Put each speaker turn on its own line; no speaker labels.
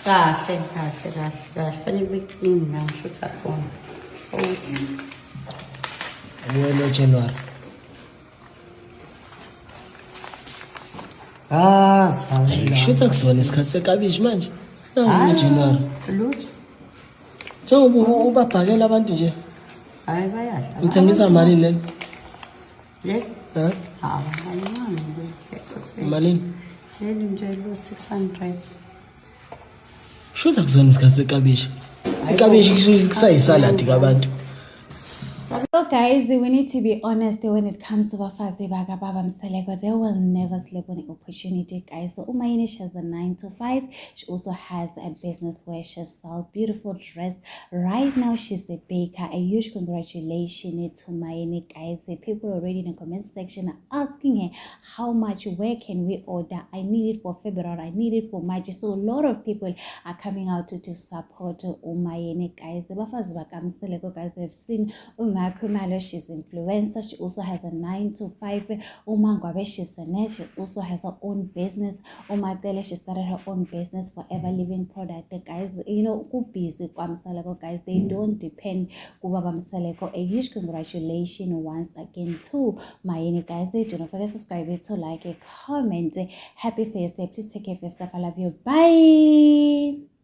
kahle fanele beklini la ngishutha khona
Yelo January.
sawela
Shutha kusona isikhathi sekabishi manje. Nawo January.
lutho
Njengoba ubabhakela abantu nje.
hayi bayadla
Ngithengisa malini leli?
le
Ha?
mancane
Malini?
leli nje lo 600
Shutha kusona isikhathi sekabishi. Ikabishi kusayisaladi kabantu.
So guys, we need to be honest when it comes to Bafazi Baga Baba Mseleko. They will never sleep on the opportunity, guys. So Umayini, she has a 9 to 5. She also has a business where she sells beautiful dress. Right now, she's a baker. A huge congratulations to Umayini, guys. People already in the comment section are asking her how much, where can we order? I need it for February. I need it for March. So a lot of people are coming out to support Umayini, guys. The Bafazi Baga Mseleko, guys, we have seen Kumalo, she's influencer. She also has a 9 to 5. Ngwabe, she's a nurse. She also has her own business. Tele, she started her own business, Forever Living Product. Guys, you know, who busy Msaleko, guys, they don't depend Kubaba Msaleko. A huge congratulations once again to Mayini, guys. Do not forget to subscribe, to like, comment. Happy Thursday. Please take care of yourself. I love you. Bye.